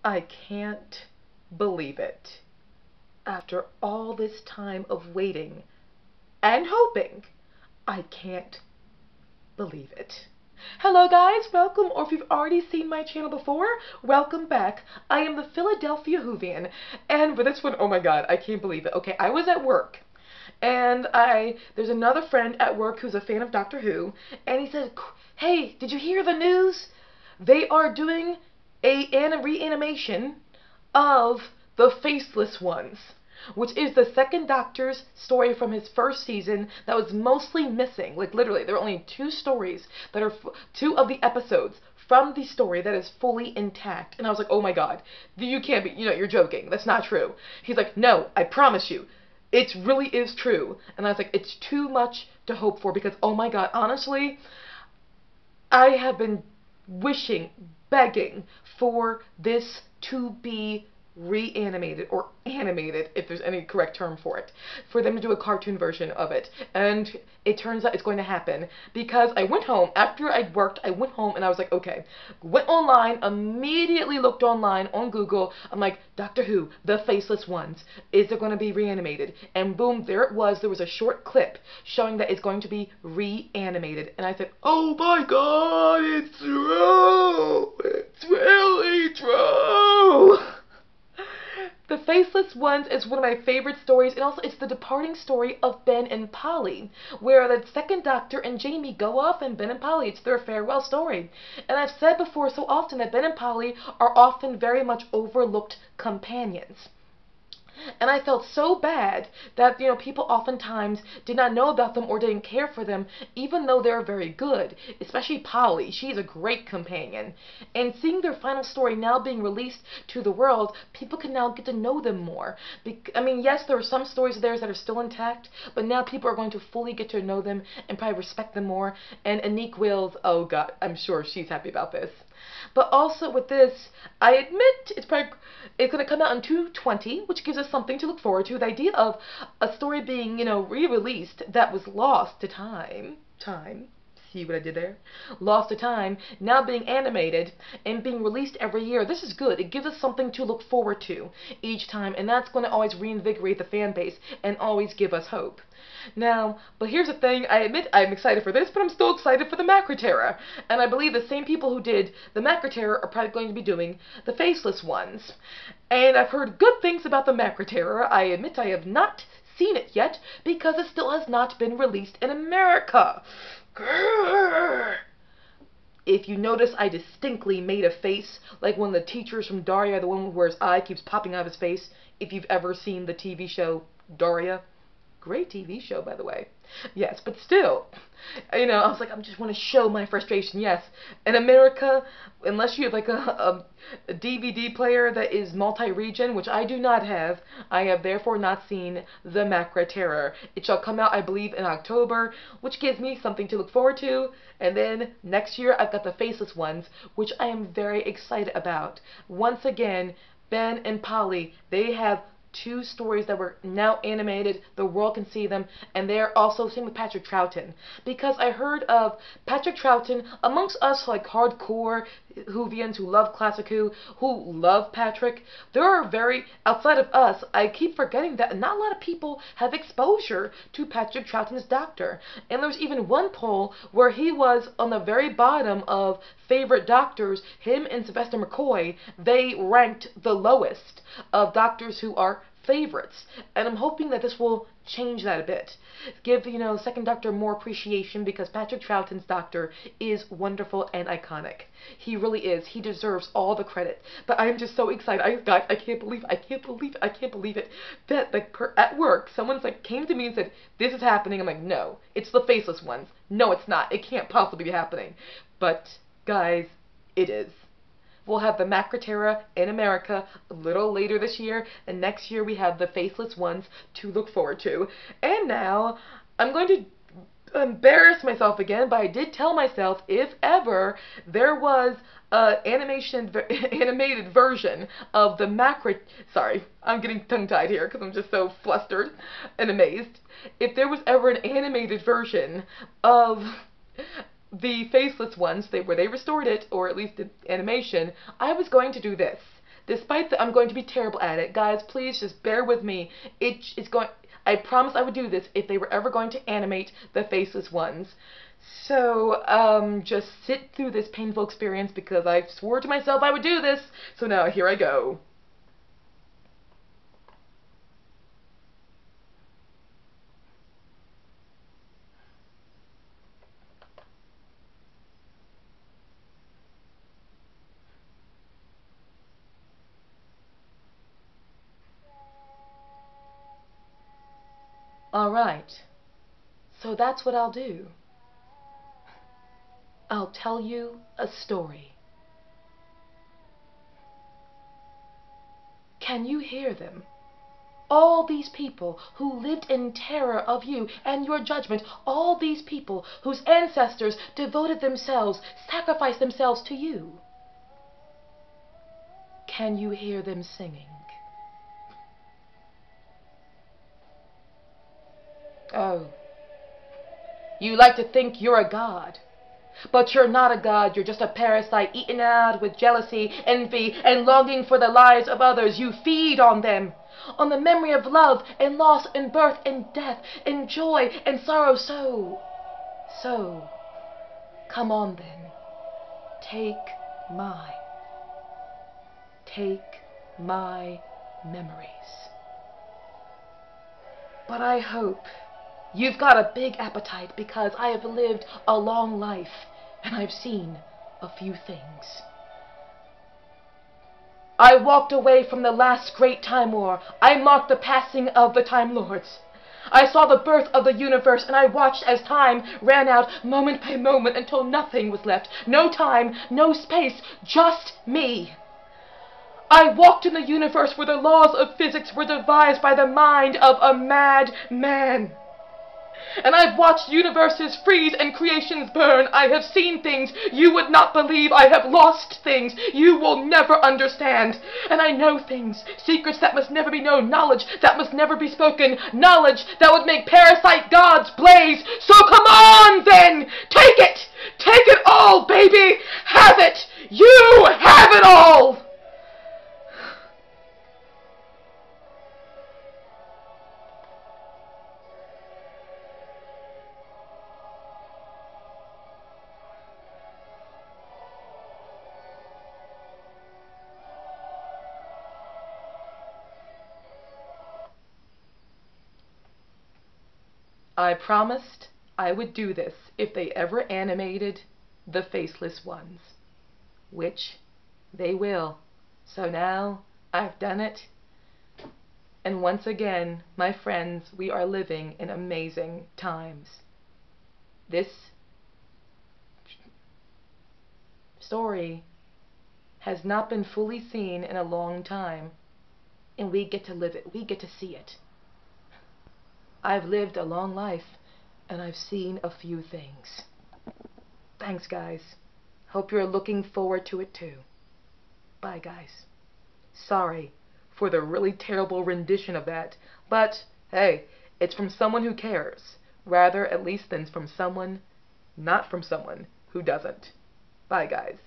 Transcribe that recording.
I can't believe it. After all this time of waiting and hoping, I can't believe it. Hello guys, welcome, or if you've already seen my channel before, welcome back. I am the Philadelphia Whovian, and for this one, oh my god, I can't believe it. Okay, I was at work, and there's another friend at work who's a fan of Doctor Who, and he said, hey, did you hear the news? They are doing a reanimation of the Faceless ones, which is the second Doctor's story from his first season that was mostly missing. Like, literally, there are only two stories that are, two of the episodes from the story that is fully intact. And I was like, oh my god, you can't be, you're joking. That's not true. He's like, no, I promise you. It really is true. And I was like, it's too much to hope for because, oh my god, honestly, I have been wishing, begging for this to be reanimated or animated, if there's any correct term for it, for them to do a cartoon version of it. And it turns out it's going to happen because I went home after I'd worked. I went home and I was like, okay, went online, immediately looked online on Google. I'm like, Doctor Who, the Faceless Ones, is it going to be reanimated? And boom, there it was. There was a short clip showing that it's going to be reanimated. And I said, oh my god, it's true. It's really true. The Faceless Ones is one of my favorite stories, and also it's the departing story of Ben and Polly, where the second Doctor and Jamie go off and Ben and Polly, it's their farewell story. And I've said before so often that Ben and Polly are often very much overlooked companions. And I felt so bad that, people oftentimes did not know about them or didn't care for them, even though they're very good. Especially Polly. She's a great companion. And seeing their final story now being released to the world, people can now get to know them more. I mean, yes, there are some stories of theirs that are still intact, but now people are going to fully get to know them and probably respect them more. And Anique Wills, oh god, I'm sure she's happy about this. But also with this, I admit it's going to come out in 2020, which gives us something to look forward to. The idea of a story being, re-released that was lost to time. See what I did there? Lost to time, now being animated and being released every year. This is good. It gives us something to look forward to each time, and that's going to always reinvigorate the fan base and always give us hope. Now, but here's the thing, I admit I'm excited for this, but I'm still excited for the Macra, and I believe the same people who did the Macra are probably going to be doing the Faceless Ones. And I've heard good things about the Macra. I admit I have not seen it yet because it still has not been released in America. Grrr. If you notice, I distinctly made a face like one of the teachers from Daria, the one where his eye keeps popping out of his face. If you've ever seen the TV show Daria. Great TV show, by the way. Yes, but still, I was like, I just want to show my frustration. Yes, in America, unless you have like a DVD player that is multi-region, which I do not have, I have therefore not seen the Macra. It shall come out, I believe, in October, which gives me something to look forward to. And then next year, I've got the Faceless Ones, which I am very excited about. Once again, Ben and Polly, they have two stories that were now animated, the world can see them, and they're also, same with Patrick Troughton, because I heard of Patrick Troughton, amongst us like hardcore Whovians who love classic Who love Patrick, there are outside of us, I keep forgetting that not a lot of people have exposure to Patrick Troughton's Doctor, and there's even one poll where he was on the very bottom of favorite Doctors. Him and Sylvester McCoy, they ranked the lowest of Doctors who are favorites, and I'm hoping that this will change that a bit. Give, second Doctor more appreciation, because Patrick Troughton's Doctor is wonderful and iconic. He really is. He deserves all the credit. But I'm just so excited. I can't believe it. That, like, at work, someone's like, came to me and said, this is happening. I'm like, no, it's the Faceless Ones. No, it's not. It can't possibly be happening. But, guys, it is. We'll have the Macra in America a little later this year, and next year we have the Faceless Ones to look forward to. And now, I'm going to embarrass myself again, but I did tell myself if ever there was an animated version of the Macra, sorry, I'm getting tongue-tied here because I'm just so flustered and amazed. If there was ever an animated version of the Faceless Ones, where they restored it, or at least the animation, I was going to do this. Despite that I'm going to be terrible at it. Guys, please just bear with me. It's going. I promised I would do this if they were ever going to animate the Faceless ones. So, just sit through this painful experience because I swore to myself I would do this. So now, here I go. Alright, so that's what I'll do. I'll tell you a story. Can you hear them? All these people who lived in terror of you and your judgment, all these people whose ancestors devoted themselves, sacrificed themselves to you. Can you hear them singing? Oh, you like to think you're a god. But you're not a god, you're just a parasite eaten out with jealousy, envy, and longing for the lives of others. You feed on them, on the memory of love and loss and birth and death and joy and sorrow. So, come on then, take my memories. But I hope you've got a big appetite because I have lived a long life and I've seen a few things. I walked away from the last great Time War. I marked the passing of the Time Lords. I saw the birth of the universe and I watched as time ran out moment by moment until nothing was left. No time, no space, just me. I walked in the universe where the laws of physics were devised by the mind of a mad man. And I've watched universes freeze and creations burn. I have seen things you would not believe. I have lost things you will never understand. And I know things, secrets that must never be known, knowledge that must never be spoken, knowledge that would make parasite gods blaze. So come on then! Take it! Take it all, baby! Have it! You have it all! I promised I would do this if they ever animated the Faceless ones, which they will. So now I've done it, and once again, my friends, we are living in amazing times. This story has not been fully seen in a long time, and we get to live it. We get to see it. I've lived a long life, and I've seen a few things. Thanks, guys. Hope you're looking forward to it, too. Bye, guys. Sorry for the really terrible rendition of that, but, hey, it's from someone who cares, rather, at least, than from someone, not from someone who doesn't. Bye, guys.